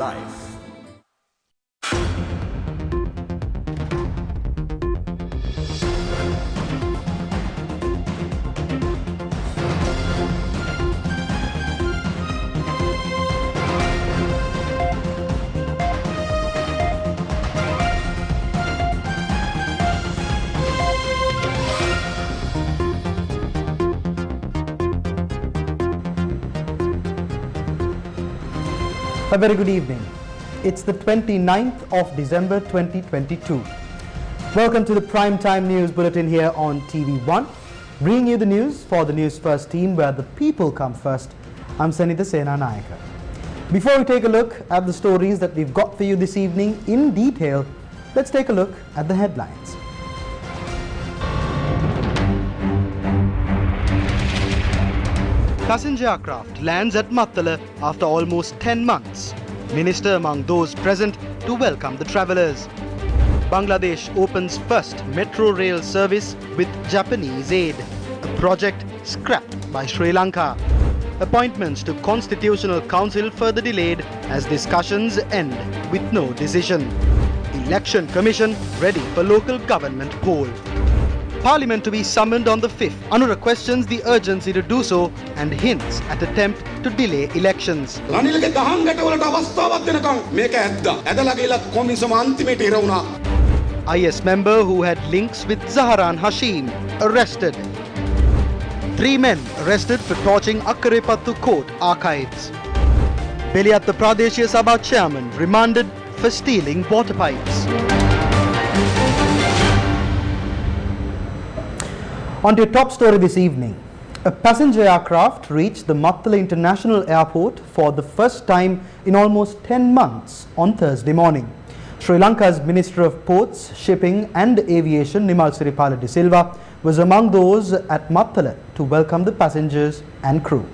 life. A very good evening. It's the 29th of December 2022. Welcome to the Primetime News Bulletin here on TV1. Bringing you the news for the News First team where the people come first. I'm Sanitha Senanayaka. Before we take a look at the stories that we've got for you this evening in detail, let's take a look at the headlines. Passenger aircraft lands at Mattala after almost 10 months. Minister among those present to welcome the travellers. Bangladesh opens first metro rail service with Japanese aid. A project scrapped by Sri Lanka. Appointments to Constitutional Council further delayed as discussions end with no decision. Election Commission ready for local government poll. Parliament to be summoned on the 5th. Anura questions the urgency to do so and hints at attempt to delay elections. IS member who had links with Zaharan Hashim arrested. 3 men arrested for torching Akkarepattu court archives. Beliyatta Pradeshia Sabha chairman remanded for stealing water pipes. On to your top story this evening. A passenger aircraft reached the Mattala International Airport for the first time in almost 10 months on Thursday morning. Sri Lanka's Minister of Ports, Shipping and Aviation, Nimal Siripala de Silva, was among those at Mattala to welcome the passengers and crew.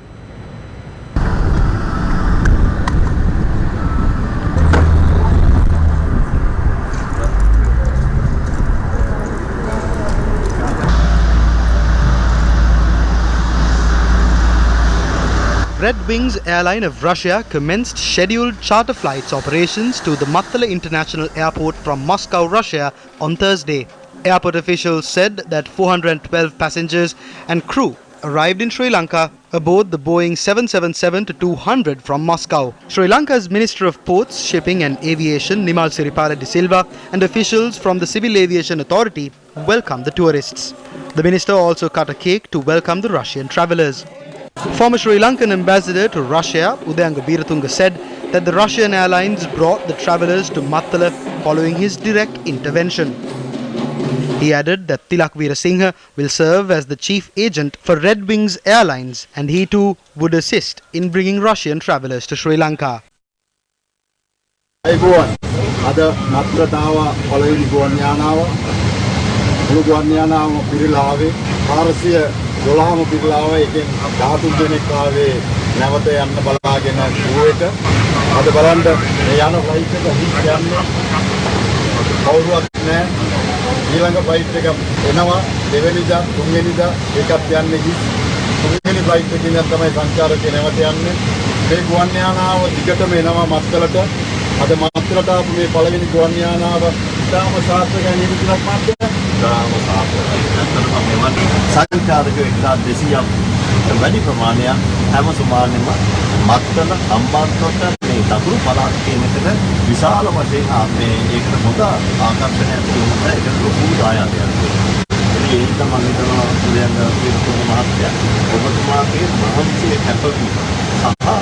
Red Wings airline of Russia commenced scheduled charter flights operations to the Mattala International Airport from Moscow, Russia on Thursday. Airport officials said that 412 passengers and crew arrived in Sri Lanka aboard the Boeing 777-200 from Moscow. Sri Lanka's Minister of Ports, Shipping and Aviation, Nimal Siripala de Silva, and officials from the Civil Aviation Authority welcomed the tourists. The minister also cut a cake to welcome the Russian travellers. Former Sri Lankan ambassador to Russia, Udayanga Veeratunga, said that the Russian airlines brought the travellers to Mattala following his direct intervention. He added that Tilak Veerasinghe will serve as the chief agent for Red Wings Airlines and he too would assist in bringing Russian travellers to Sri Lanka. දොළහම පිරලාව එකෙන් 13 දෙනෙක් ආවේ නැවත යන්න බලාගෙන ඌට අද බලන්න මේ යන ෆ්ලයිට් එක හිස් යන්නේ කවුරුවත් නැහැ ඊළඟ ෆ්ලයිට් එක එනවා දෙවෙනිදා තුන්වෙනිදා ඒකත් යන්නේ හිස් තුන්වෙනි ෆ්ලයිට් එකකින් තමයි සංචාරකේ නැවත යන්නේ මේ ගුවන් යානාව දිගටම එනවා මත්තලට අද මත්තලට ආපු මේ පළවෙනි ගුවන් යානාව ඉතාම සාර්ථකයි නේද කියලා මාත්‍ය ඉතාම සාර්ථකයි නැත්නම් මෙවන් සංචාරක 1200ක් වැඩි ප්‍රමාණයක් හැම සුමානෙම මත්තල අම්බාතොට මේ දකුණු පළාත කියන එකට විශාල වශයෙන් මේ ඒකට හොඳ ආකර්ෂණයක් තියෙනවා ඒකට ලොකු දායාදයක් තියෙනවා ඒක තමයි මම හිතනවා සුදයන් පිටුතුම මහත්තයා ඔබතුමාගේ මහන්සිය කැපවීම සහ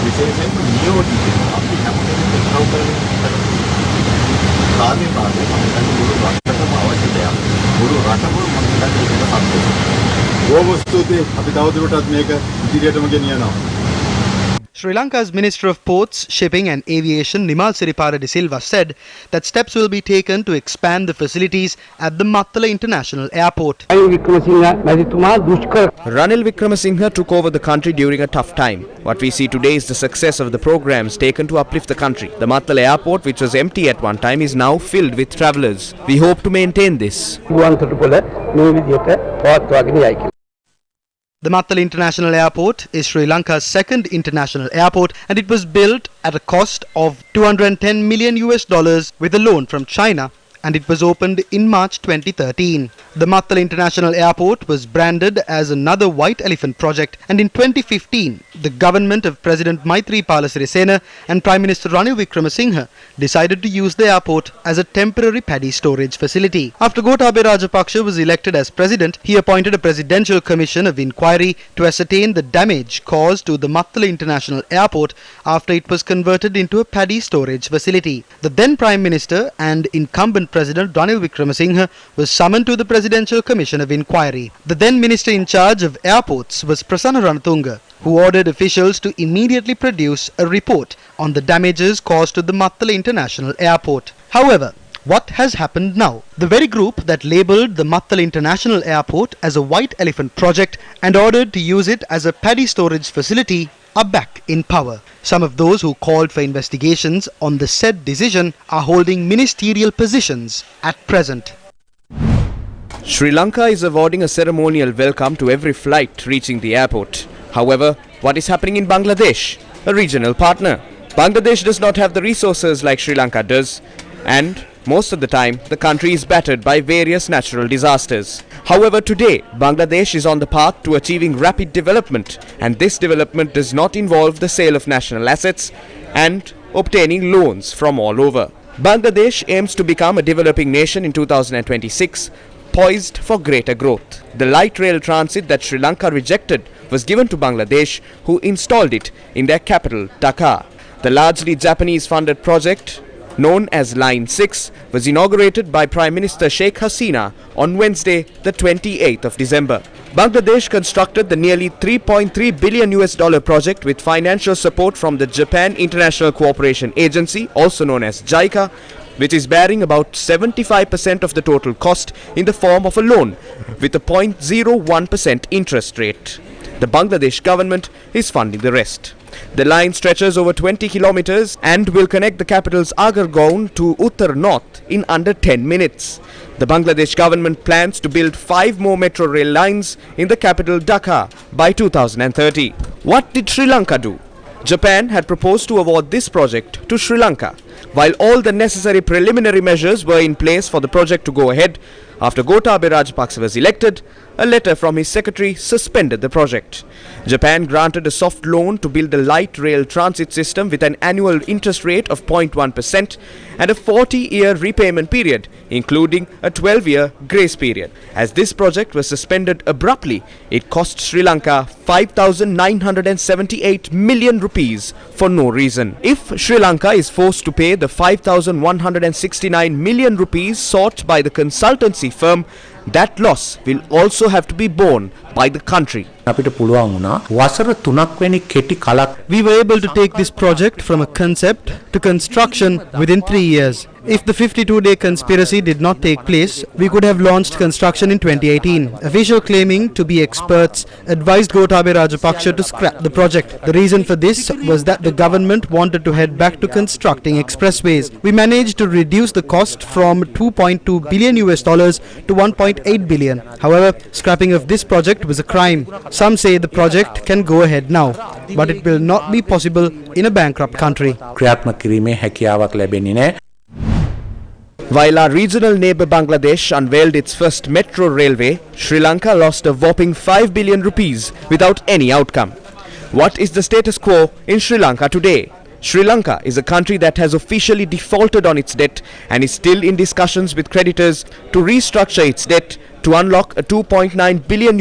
විශේෂයෙන්ම නියෝජිත අපි හැමෝටම උදව් කරන කාර්ය භාගය මම හිතන්නේ මුළු රටටම අවශ්‍ය දෙයක් මුළු රටම මම හිතන්නේ ඒක සම්පූර්ණ Sri Lanka's Minister of Ports, Shipping and Aviation, Nimal Siripala de Silva, said that steps will be taken to expand the facilities at the Mattala International Airport. Ranil Wickremesinghe took over the country during a tough time. What we see today is the success of the programs taken to uplift the country. The Mattala Airport, which was empty at one time, is now filled with travellers. We hope to maintain this. The Matala International Airport is Sri Lanka's second international airport, and it was built at a cost of $210 million with a loan from China, and it was opened in March 2013. The Matala International Airport was branded as another white elephant project, and in 2015, the government of President Maithripala Sirisena and Prime Minister Ranil Wickremesinghe decided to use the airport as a temporary paddy storage facility. After Gotabaya Rajapaksa was elected as president, he appointed a presidential commission of inquiry to ascertain the damage caused to the Matala International Airport after it was converted into a paddy storage facility. The then Prime Minister and incumbent President Ranil Wickremesinghe was summoned to the Presidential Commission of Inquiry. The then Minister in charge of airports was Prasanna Ranatunga, who ordered officials to immediately produce a report on the damages caused to the Matala International Airport. However, what has happened now? The very group that labelled the Matala International Airport as a white elephant project and ordered to use it as a paddy storage facility are back in power. Some of those who called for investigations on the said decision are holding ministerial positions at present. Sri Lanka is awarding a ceremonial welcome to every flight reaching the airport. However, what is happening in Bangladesh, a regional partner? Bangladesh does not have the resources like Sri Lanka does, and most of the time, the country is battered by various natural disasters. However, today, Bangladesh is on the path to achieving rapid development, and this development does not involve the sale of national assets and obtaining loans from all over. Bangladesh aims to become a developing nation in 2026, poised for greater growth. The light rail transit that Sri Lanka rejected was given to Bangladesh, who installed it in their capital, Dhaka. The largely Japanese-funded project, known as Line 6, was inaugurated by Prime Minister Sheikh Hasina on Wednesday, the 28th of December. Bangladesh constructed the nearly $3.3 billion project with financial support from the Japan International Cooperation Agency, also known as JICA, which is bearing about 75% of the total cost in the form of a loan with a 0.01% interest rate. The Bangladesh government is funding the rest. The line stretches over 20 kilometers and will connect the capital's Agar Gaon to Uttar North in under 10 minutes. The Bangladesh government plans to build 5 more metro rail lines in the capital Dhaka by 2030. What did Sri Lanka do? Japan had proposed to award this project to Sri Lanka. While all the necessary preliminary measures were in place for the project to go ahead, after Gotabaya Rajapaksa was elected, a letter from his secretary suspended the project. Japan granted a soft loan to build a light rail transit system with an annual interest rate of 0.1% and a 40-year repayment period, including a 12-year grace period. As this project was suspended abruptly, it cost Sri Lanka 5,978 million rupees for no reason. If Sri Lanka is forced to pay the 5,169 million rupees sought by the consultancy firm, that loss will also have to be borne by the country. We were able to take this project from a concept to construction within 3 years. If the 52-day conspiracy did not take place, we could have launched construction in 2018. Officials claiming to be experts advised Gotabaya Rajapaksa to scrap the project. The reason for this was that the government wanted to head back to constructing expressways. We managed to reduce the cost from $2.2 billion to $1.8 billion. However, scrapping of this project was a crime. Some say the project can go ahead now, but it will not be possible in a bankrupt country. While our regional neighbour Bangladesh unveiled its first metro railway, Sri Lanka lost a whopping 5 billion rupees without any outcome. What is the status quo in Sri Lanka today? Sri Lanka is a country that has officially defaulted on its debt and is still in discussions with creditors to restructure its debt to unlock a $2.9 billion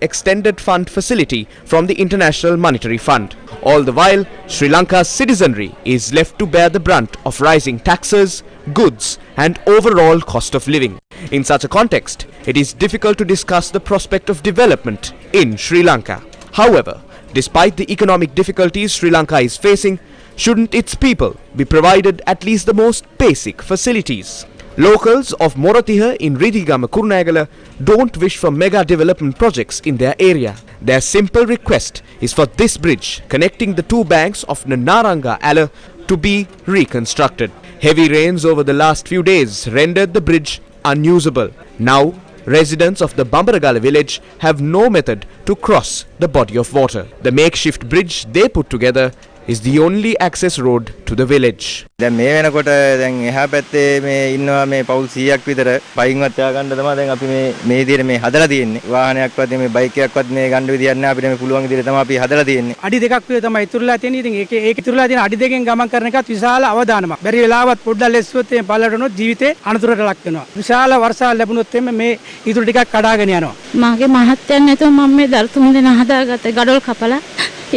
extended fund facility from the International Monetary Fund. All the while, Sri Lanka's citizenry is left to bear the brunt of rising taxes, goods and overall cost of living. In such a context, it is difficult to discuss the prospect of development in Sri Lanka. However, despite the economic difficulties Sri Lanka is facing, shouldn't its people be provided at least the most basic facilities? Locals of Moratiha in Ridigama Kurunegala don't wish for mega development projects in their area. Their simple request is for this bridge connecting the two banks of the Naranga Ala to be reconstructed. Heavy rains over the last few days rendered the bridge unusable. Now, residents of the Bambaragala village have no method to cross the body of water. The makeshift bridge they put together is the only access road to the village. දැන් මේ වෙනකොට දැන් එහා පැත්තේ මේ ඉන්නවා මේ පවුල් 100ක් විතර පයින්වත් යා ගන්න තමයි දැන් අපි මේ විදිහට මේ හදලා තියෙන්නේ. වාහනයක්වත් මේ බයික් එකක්වත් මේ ගන්න විදියක් නැහැ අපිට මේ පුළුවන් විදිහට තමයි අපි හදලා තියෙන්නේ. අඩි දෙකක් විතර තමයි ඉතුරුලා තියෙන්නේ. ඉතින් ඒක ඉතුරුලා තියෙන අඩි දෙකෙන් ගමන් කරන එකත් විශාල අවදානමක්. බැරි වෙලාවත් පොඩ්ඩක් ලෙස්සුවොත් මේ පල්ලට යනොත් ජීවිතේ අනතුරට ලක් වෙනවා. විශාල වර්ෂාවක් ලැබුණොත් එimhe මේ ඉතුරු ටිකක් කඩාගෙන යනවා. මාගේ මහත්තයන් නැතුව මම මේ දර තුන් දෙනා හදාගත්ත ගඩොල් කපලා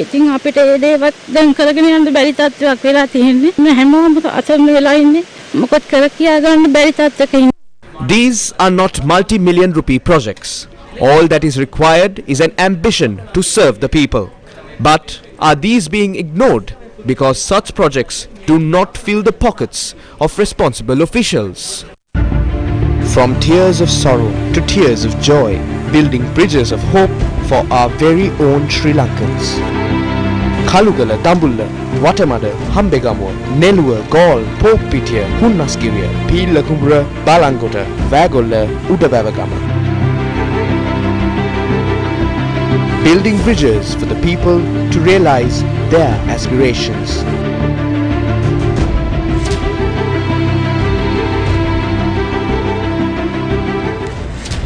ඉතින් අපිට ඒ දේවත් දැන් කරගෙන යන්න බැරි තත්ත්වයක් වෙලා තියෙන්නේ. මේ හැමෝම අසරණ වෙලා ඉන්නේ. මොකද කර කියා ගන්න බැරි තත්ත්වයක ඉන්නේ. These are not multi-million rupee projects. All that is required is an ambition to serve the people. But are these being ignored because such projects do not fill the pockets of responsible officials? From tears of sorrow to tears of joy, building bridges of hope for our very own Sri Lankans. Kalugala, Dambulla, Watamada, Hambegamuwa, Neluwa, Gaul, Pokpitiya, Hunnaskiriya, Peelakumbura, Balangota, Vagolla, Udavavagama. Building bridges for the people to realize their aspirations.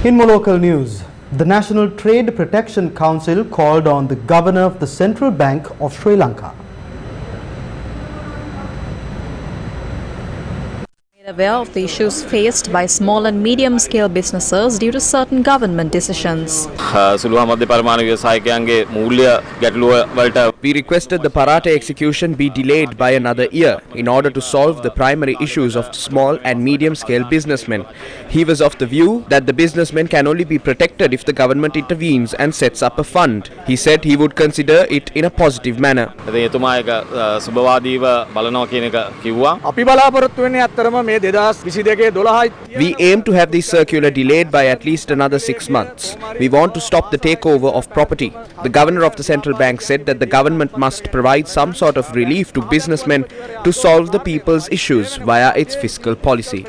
In more local news, the National Trade Protection Council called on the Governor of the Central Bank of Sri Lanka. Aware of the issues faced by small and medium-scale businesses due to certain government decisions. We requested the Parate execution be delayed by another year in order to solve the primary issues of small and medium-scale businessmen. He was of the view that the businessmen can only be protected if the government intervenes and sets up a fund. He said he would consider it in a positive manner. We aim to have this circular delayed by at least another 6 months. We want to stop the takeover of property. The governor of the central bank said that the government must provide some sort of relief to businessmen to solve the people's issues via its fiscal policy.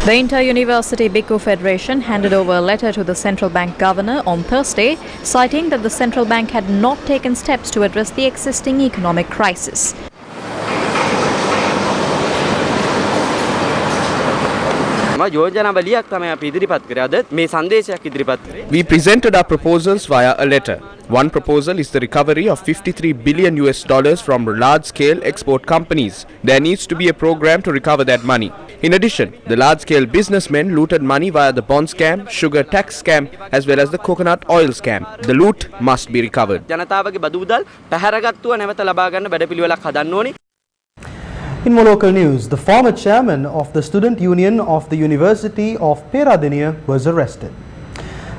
The Inter-University Bhikkhu Federation handed over a letter to the central bank governor on Thursday, citing that the central bank had not taken steps to address the existing economic crisis. We presented our proposals via a letter. One proposal is the recovery of $53 billion from large-scale export companies. There needs to be a program to recover that money. In addition, the large-scale businessmen looted money via the bond scam, sugar tax scam, as well as the coconut oil scam. The loot must be recovered. In more local news, the former chairman of the Student Union of the University of Peradeniya was arrested.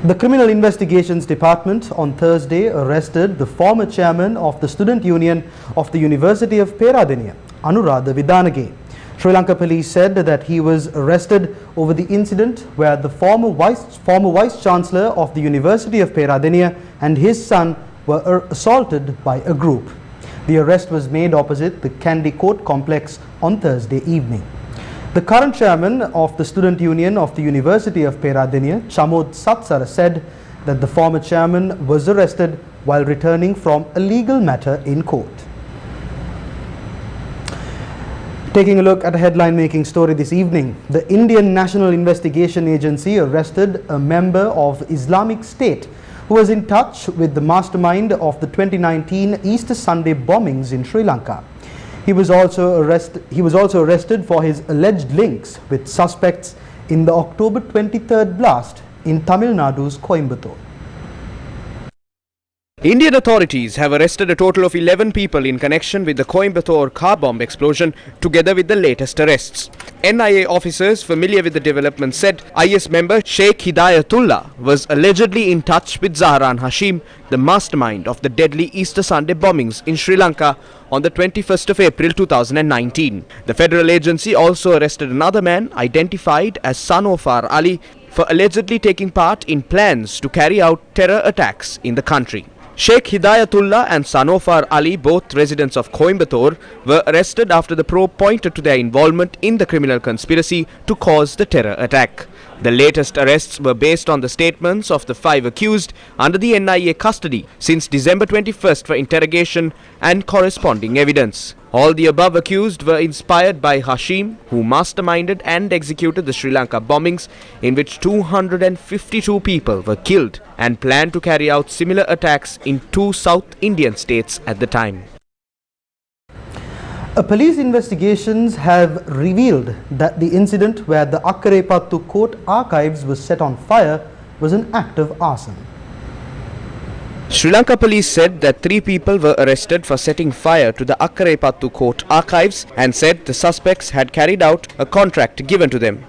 The Criminal Investigations Department on Thursday arrested the former chairman of the Student Union of the University of Peradeniya, Anuradha Vidanage. Sri Lanka police said that he was arrested over the incident where the former vice chancellor of the University of Peradeniya and his son were assaulted by a group. The arrest was made opposite the Kandy Court complex on Thursday evening. The current chairman of the Student Union of the University of Peradeniya, Chamod Satsara, said that the former chairman was arrested while returning from a legal matter in court. Taking a look at a headline-making story this evening, the Indian National Investigation Agency arrested a member of Islamic State who was in touch with the mastermind of the 2019 Easter Sunday bombings in Sri Lanka. He was also arrested for his alleged links with suspects in the October 23rd blast in Tamil Nadu's Coimbatore. Indian authorities have arrested a total of 11 people in connection with the Coimbatore car bomb explosion, together with the latest arrests. NIA officers familiar with the development said IS member Sheikh Hidayatullah was allegedly in touch with Zahran Hashim, the mastermind of the deadly Easter Sunday bombings in Sri Lanka on the 21st of April 2019. The federal agency also arrested another man identified as Sanofar Ali for allegedly taking part in plans to carry out terror attacks in the country. Sheikh Hidayatullah and Sanofar Ali, both residents of Coimbatore, were arrested after the probe pointed to their involvement in the criminal conspiracy to cause the terror attack. The latest arrests were based on the statements of the 5 accused under the NIA custody since December 21st for interrogation and corresponding evidence. All the above accused were inspired by Hashim, who masterminded and executed the Sri Lanka bombings in which 252 people were killed and planned to carry out similar attacks in 2 South Indian states at the time. Police investigations have revealed that the incident where the Akkarepattu court archives was set on fire was an act of arson. Sri Lanka police said that 3 people were arrested for setting fire to the Akkarepattu court archives and said the suspects had carried out a contract given to them.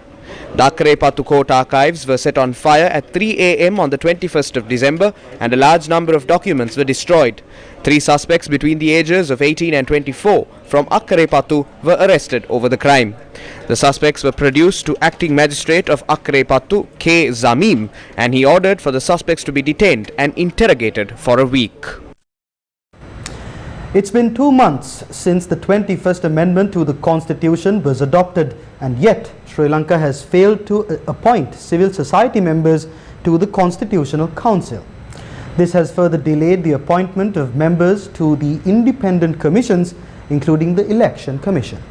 The Akkarepattu court archives were set on fire at 3 a.m. on the 21st of December and a large number of documents were destroyed. 3 suspects between the ages of 18 and 24 from Akkarepattu were arrested over the crime. The suspects were produced to acting magistrate of Akkarepattu, K. Zamim, and he ordered for the suspects to be detained and interrogated for a week. It's been 2 months since the 21st Amendment to the Constitution was adopted, and yet Sri Lanka has failed to appoint civil society members to the Constitutional Council. This has further delayed the appointment of members to the independent commissions, including the Election Commission.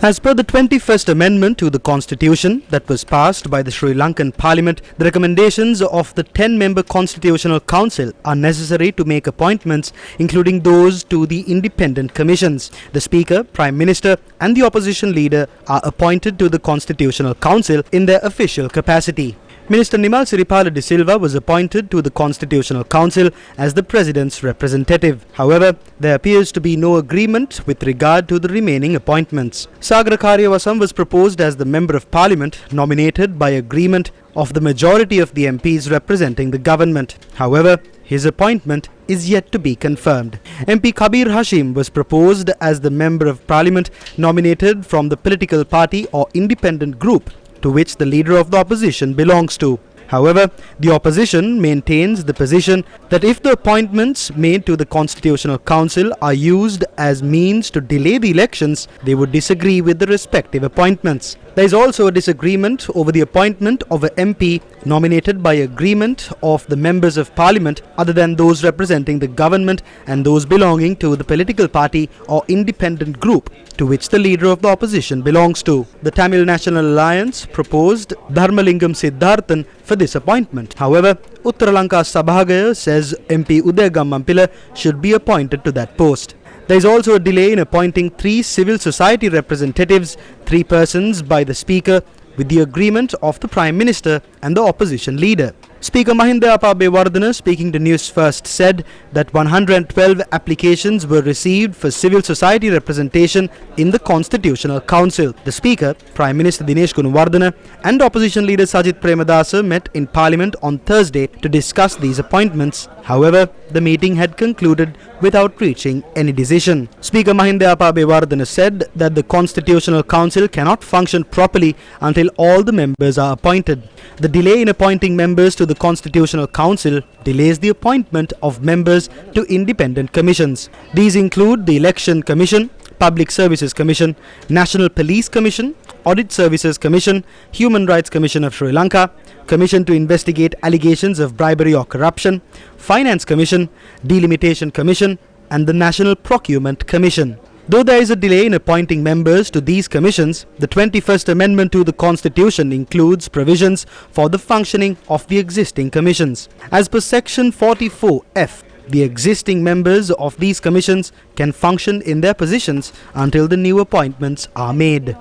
As per the 21st Amendment to the Constitution that was passed by the Sri Lankan Parliament, the recommendations of the 10-member Constitutional Council are necessary to make appointments, including those to the independent commissions. The Speaker, Prime Minister and the Opposition Leader are appointed to the Constitutional Council in their official capacity. Minister Nimal Siripala de Silva was appointed to the Constitutional Council as the President's representative. However, there appears to be no agreement with regard to the remaining appointments. Sagar Karyavasam was proposed as the Member of Parliament nominated by agreement of the majority of the MPs representing the government. However, his appointment is yet to be confirmed. MP Kabir Hashim was proposed as the Member of Parliament nominated from the political party or independent group to which the leader of the opposition belongs to. However, the opposition maintains the position that if the appointments made to the Constitutional Council are used as means to delay the elections, they would disagree with the respective appointments. There is also a disagreement over the appointment of an MP nominated by agreement of the members of Parliament other than those representing the government and those belonging to the political party or independent group to which the leader of the opposition belongs to. The Tamil National Alliance proposed Dharmalingam Siddharthan for this appointment. However, Uttara Lanka Sabhagaya says MP Udayagam Mampila should be appointed to that post. There is also a delay in appointing 3 civil society representatives, 3 persons by the Speaker, with the agreement of the Prime Minister and the opposition leader. Speaker Mahinda Apabewardena, speaking to Newsfirst, said that 112 applications were received for civil society representation in the Constitutional Council. The Speaker, Prime Minister Dinesh Gunawardena and opposition leader Sajith Premadasa met in Parliament on Thursday to discuss these appointments. However, the meeting had concluded without reaching any decision. Speaker Mahinda Apabewardena said that the Constitutional Council cannot function properly until all the members are appointed. The delay in appointing members to the Constitutional Council delays the appointment of members to independent commissions. These include the Election Commission, Public Services Commission, National Police Commission, Audit Services Commission, Human Rights Commission of Sri Lanka, Commission to investigate allegations of bribery or corruption, Finance Commission, Delimitation Commission and the National Procurement Commission. Though there is a delay in appointing members to these commissions, the 21st Amendment to the Constitution includes provisions for the functioning of the existing commissions. As per Section 44F, the existing members of these commissions can function in their positions until the new appointments are made.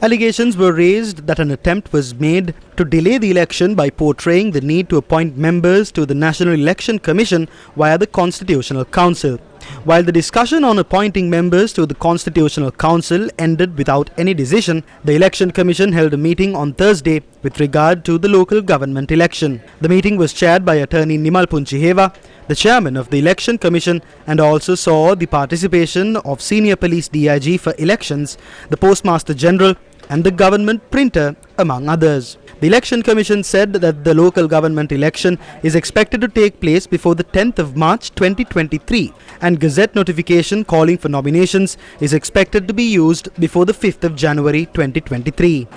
Allegations were raised that an attempt was made to delay the election by portraying the need to appoint members to the National Election Commission via the Constitutional Council. While the discussion on appointing members to the Constitutional Council ended without any decision, the Election Commission held a meeting on Thursday with regard to the local government election. The meeting was chaired by Attorney Nimal Punchiheva, the chairman of the Election Commission, and also saw the participation of Senior Police DIG for Elections, the Postmaster General and the government printer, among others. The Election Commission said that the local government election is expected to take place before the 10th of March 2023 and Gazette notification calling for nominations is expected to be used before the 5th of January 2023.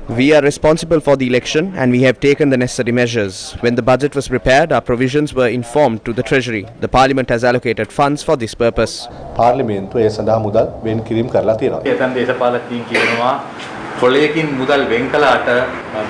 We are responsible for the election and we have taken the necessary measures. When the budget was prepared, our provisions were informed to the Treasury. The Parliament has allocated funds for this purpose. කොළයකින් මුදල් වෙන් කළාට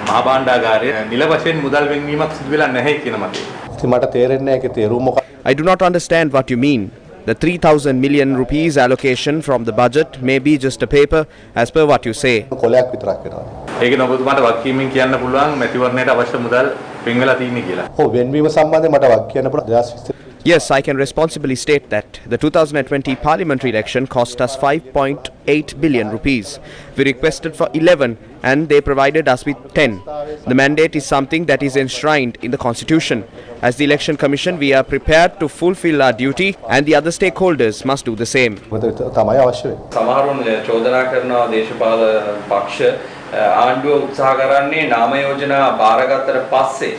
මහා භාණ්ඩාගාරය නිල වශයෙන් මුදල් වෙන්වීමක් සිදු වෙලා නැහැ කියන මතය. ඉතින් මට තේරෙන්නේ නැහැ ඒකේ තේරුම මොකක්ද? I do not understand what you mean. The 3,000 million rupees allocation from the budget may be just a paper as per what you say. කොළයක් විතරක් වෙනවා. ඒක නබතුමාට වක්කීමෙන් කියන්න පුළුවන් මැතිවරණයට අවශ්‍ය මුදල් වෙන් වෙලා තියෙන්නේ කියලා. ඔව් වෙන්වීම සම්බන්ධයෙන් මට වක් කියන්න පුළුවන් 2020. Yes, I can responsibly state that the 2020 parliamentary election cost us 5.8 billion rupees. We requested for 11 and they provided us with 10. The mandate is something that is enshrined in the constitution. As the election commission, we are prepared to fulfill our duty and the other stakeholders must do the same. තමයි අවශ්‍ය වෙන්නේ. සමහරුන් චෝදනා කරනවා දේශපාලන පක්ෂ ආණ්ඩුව උත්සාහ කරන්නේ නාම යෝජනා බාරගත්තට පස්සේ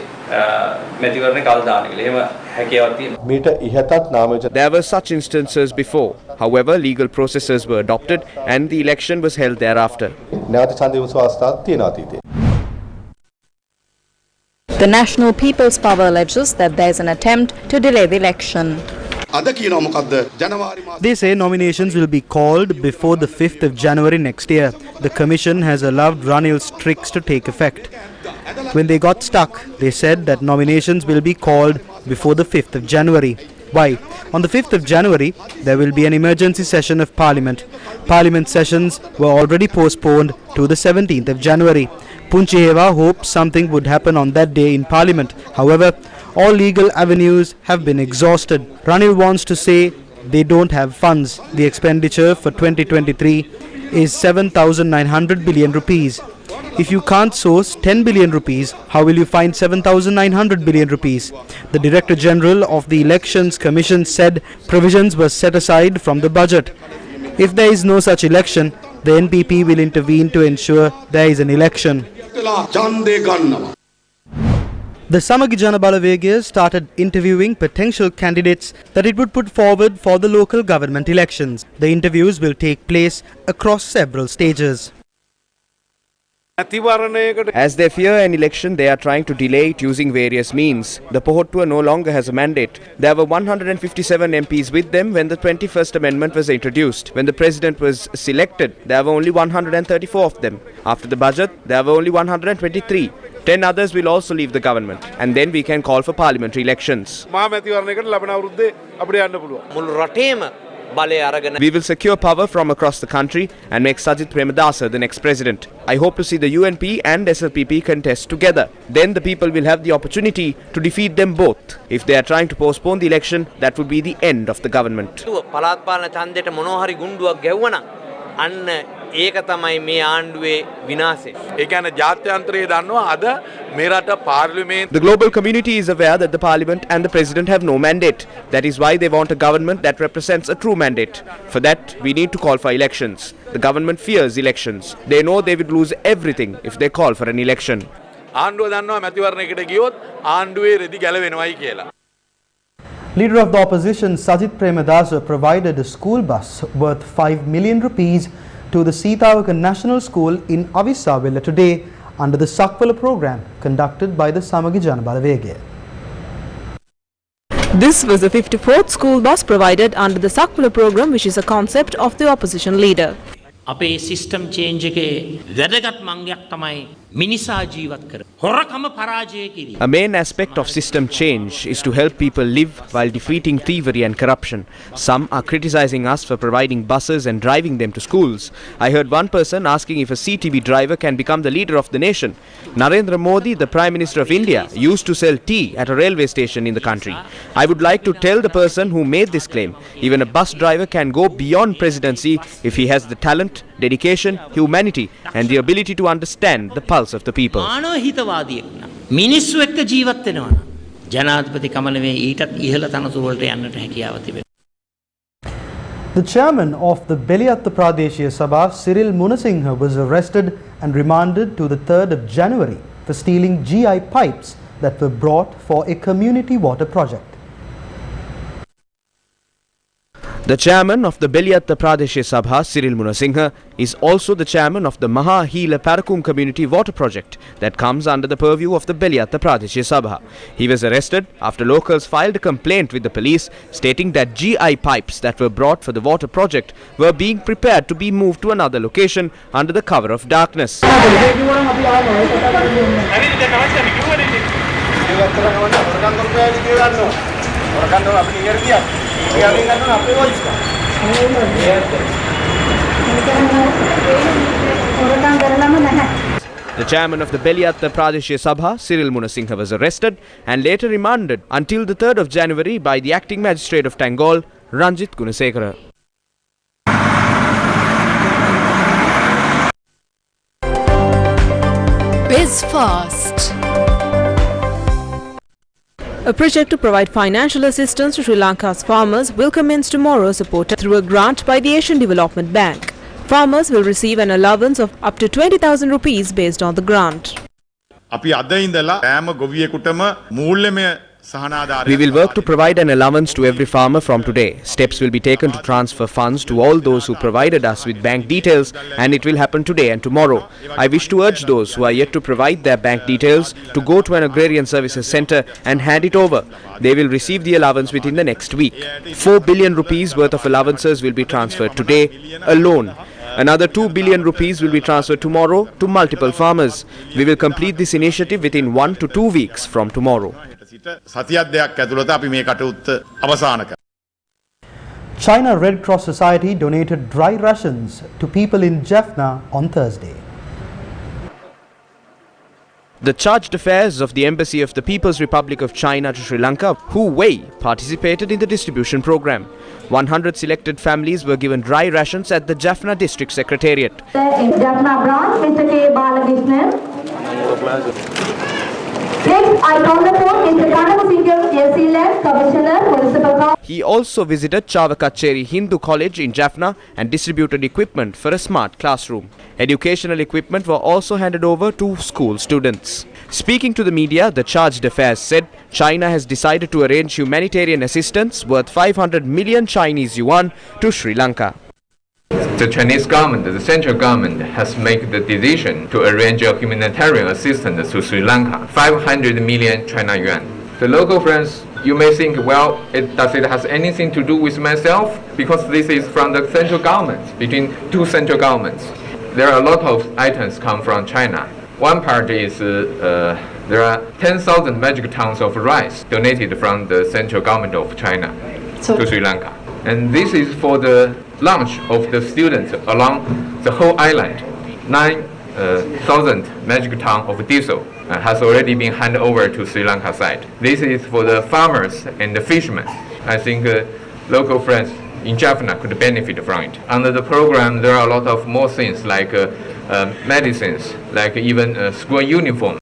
මැතිවරණ කල් දාන්න කියලා. එහෙම හැකියාවක් තියෙනවා. මීට ඉහතත් නාම යෝජනා. There were such instances before. However, legal processes were adopted and the election was held thereafter. නැවත ඡන්ද විමසුම් අවස්ථාවක් තියෙනවා අතීතයේ. The National People's Power alleges that there is an attempt to delay the election. They say nominations will be called before the 5th of January next year. The Commission has allowed Ranil's tricks to take effect. When they got stuck, they said that nominations will be called before the 5th of January. Why? On the 5th of January, there will be an emergency session of Parliament. Parliament sessions were already postponed to the 17th of January. Punchiheva hoped something would happen on that day in Parliament. However, all legal avenues have been exhausted. Ranil wants to say they don't have funds. The expenditure for 2023 is 7,900 billion rupees. If you can't source 10 billion rupees, how will you find 7,900 billion rupees? The Director General of the Elections Commission said provisions were set aside from the budget. If there is no such election, the NPP will intervene to ensure there is an election. The Samagi Jana Balavegaya started interviewing potential candidates that it would put forward for the local government elections. The interviews will take place across several stages. As they fear an election, they are trying to delay it using various means. The Pohottua no longer has a mandate. There were 157 MPs with them when the 21st Amendment was introduced. When the President was selected, there were only 134 of them. After the budget, there were only 123. 10 others will also leave the government. And then we can call for parliamentary elections. We will secure power from across the country and make Sajith Premadasa the next president. I hope to see the UNP and SLPP contest together. Then the people will have the opportunity to defeat them both. If they are trying to postpone the election, that would be the end of the government. අන්න ඒක තමයි මේ ආණ්ඩුවේ විනාශය. ඒ කියන්නේ ජාත්‍යන්තරයේ දන්නවා අද මේ රට පාර්ලිමේන්තු. The global community is aware that the parliament and the president have no mandate. That is why they want a government that represents a true mandate. For that, we need to call for elections. The government fears elections. They know they would lose everything if they call for an election. ආණ්ඩුව දන්නවා මැතිවරණයකට ගියොත් ආණ්ඩුවේ රෙදි ගැලවෙනවයි කියලා. Leader of the opposition Sajith Premadasa provided a school bus worth 5 million rupees to the Sitawaka National School in Avisawela today under the Sakpala program conducted by the Samagi Jana Balavegaya. This was the 54th school bus provided under the Sakpala program, which is a concept of the opposition leader. අපේ system change එකේ වැදගත් මංගයක් තමයි මිනිසා ජීවත් කර. හොරකම පරාජය කිරීම. A main aspect of system change is to help people live while defeating thievery and corruption. Some are criticizing us for providing buses and driving them to schools. I heard one person asking if a CTV driver can become the leader of the nation. Narendra Modi, the Prime Minister of India, used to sell tea at a railway station in the country. I would like to tell the person who made this claim, even a bus driver can go beyond presidency if he has the talent, dedication, humanity and the ability to understand the pulse of the people. මානව හිතවාදියෙක් නම් මිනිස්සු එක්ක ජීවත් වෙනවා නම් ජනාධිපති කමල මේ ඊටත් ඉහළ තනතුරු වලට යන්නට හැකියාව තිබෙනවා. The chairman of the Beliatta Pradeshiya Sabha, Cyril Munasinghe, was arrested and remanded to the 3rd of January for stealing GI pipes that were brought for a community water project. The chairman of the Beliatta Pradeshiya Sabha, Cyril Munasinghe, is also the chairman of the Maha Hila Parakum Community Water Project that comes under the purview of the Beliatta Pradeshiya Sabha. He was arrested after locals filed a complaint with the police stating that GI pipes that were brought for the water project were being prepared to be moved to another location under the cover of darkness. The chairman of the Beliatta Pradeshiya Sabha, Cyril Munasinghe, was arrested and later remanded until the 3rd of January by the acting magistrate of Tangol, Ranjit Gunasekara. BizFast. A project to provide financial assistance to Sri Lanka's farmers will commence tomorrow, supported through a grant by the Asian Development Bank. Farmers will receive an allowance of up to 20,000 rupees based on the grant. We will work to provide an allowance to every farmer from today. Steps will be taken to transfer funds to all those who provided us with bank details, and it will happen today and tomorrow. I wish to urge those who are yet to provide their bank details to go to an agrarian services centre and hand it over. They will receive the allowance within the next week. 4 billion rupees worth of allowances will be transferred today alone. Another 2 billion rupees will be transferred tomorrow to multiple farmers. We will complete this initiative within 1 to 2 weeks from tomorrow. China Red Cross Society donated dry rations to people in Jaffna on Thursday. The chargé d'affaires of the Embassy of the People's Republic of China to Sri Lanka, Hu Wei, participated in the distribution program. 100 selected families were given dry rations at the Jaffna District Secretariat. In Jaffna branch, Mr. K. Balakrishnan. Next, I call upon Mr. Kanam Singh, SC Commissioner, Municipal Council. He also visited Chavakacheri Hindu College in Jaffna and distributed equipment for a smart classroom. Educational equipment were also handed over to school students. Speaking to the media, the chargé d'affaires said China has decided to arrange humanitarian assistance worth 500 million Chinese yuan to Sri Lanka. The Chinese government, the central government, has made the decision to arrange a humanitarian assistance to Sri Lanka, 500 million China yuan. The local friends, you may think, well, does it have anything to do with myself? Because this is from the central government, between two central governments. There are a lot of items come from China. One part is there are 10,000 metric tons of rice donated from the central government of China to Sri Lanka. And this is for the lunch of the students along the whole island. 9,000 metric tons of diesel has already been handed over to Sri Lanka side. This is for the farmers and the fishermen. I think local friends in Jaffna could benefit from it. Under the program, there are a lot of more things like medicines, like even school uniform.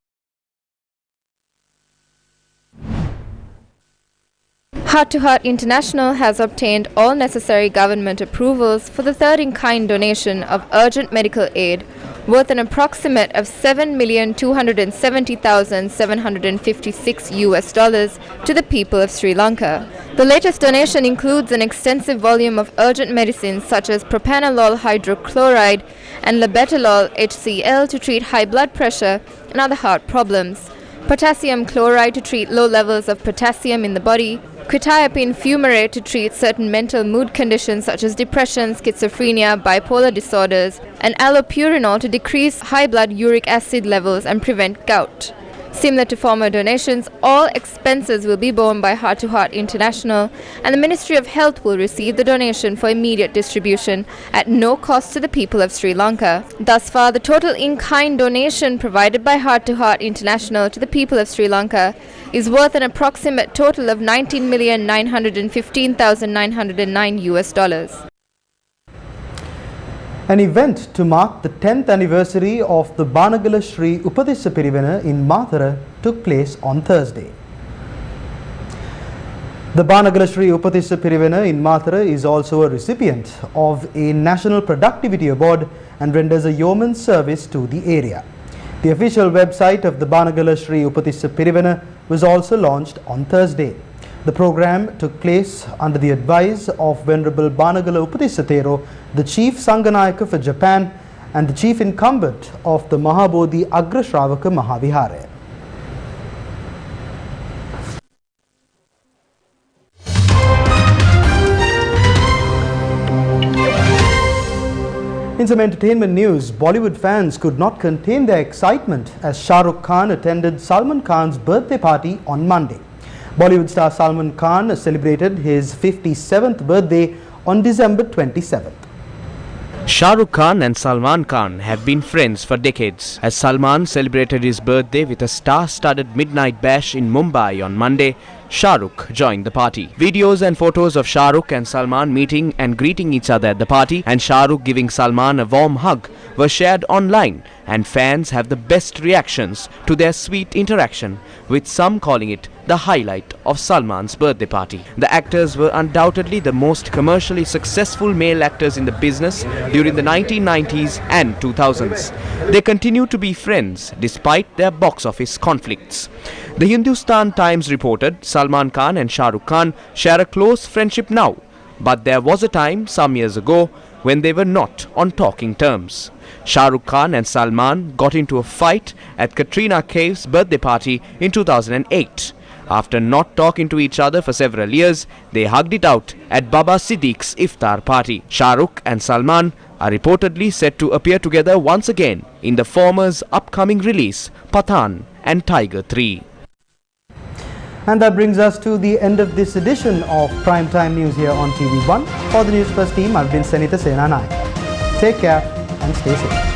Heart to Heart International has obtained all necessary government approvals for the third in-kind donation of urgent medical aid worth an approximate of $7,270,756 to the people of Sri Lanka. The latest donation includes an extensive volume of urgent medicines such as propanolol hydrochloride and labetalol HCl to treat high blood pressure and other heart problems, potassium chloride to treat low levels of potassium in the body, quetiapine fumarate to treat certain mental mood conditions such as depression, schizophrenia, bipolar disorders, and allopurinol to decrease high blood uric acid levels and prevent gout. Similar to former donations, all expenses will be borne by Heart to Heart International, and the Ministry of Health will receive the donation for immediate distribution at no cost to the people of Sri Lanka. Thus far, the total in-kind donation provided by Heart to Heart International to the people of Sri Lanka is worth an approximate total of $19,915,909. An event to mark the 10th anniversary of the Banagala Sri Upadisa Pirivena in Mathura took place on Thursday. The Banagala Shri Upatissa Pirivena in Mathura is also a recipient of a National Productivity Award and renders a yeoman's service to the area. The official website of the Banagala Shri Upatissa Pirivena was also launched on Thursday. The program took place under the advice of Venerable Banagala Upatissa Thero, the Chief Sanganayaka for Japan and the Chief Incumbent of the Mahabodhi Agra Shravaka Mahavihara. In some entertainment news, Bollywood fans could not contain their excitement as Shah Rukh Khan attended Salman Khan's birthday party on Monday. Bollywood star Salman Khan celebrated his 57th birthday on December 27th. Shah Rukh Khan and Salman Khan have been friends for decades. As Salman celebrated his birthday with a star-studded midnight bash in Mumbai on Monday, Shah Rukh joined the party. Videos and photos of Shah Rukh and Salman meeting and greeting each other at the party and Shah Rukh giving Salman a warm hug were shared online, and fans have the best reactions to their sweet interaction, with some calling it the highlight of Salman's birthday party. The actors were undoubtedly the most commercially successful male actors in the business during the 1990s and 2000s. They continue to be friends despite their box office conflicts. The Hindustan Times reported Salman Khan and Shah Rukh Khan share a close friendship now, but there was a time some years ago when they were not on talking terms. Shah Rukh Khan and Salman got into a fight at Katrina Kaif's birthday party in 2008. After not talking to each other for several years, they hugged it out at Baba Siddique's iftar party. Shah Rukh and Salman are reportedly set to appear together once again in the former's upcoming release, Pathan and Tiger 3. And that brings us to the end of this edition of Primetime News here on TV1. For the Newsfirst team, I've been Sanita Senanayake. Take care and stay safe.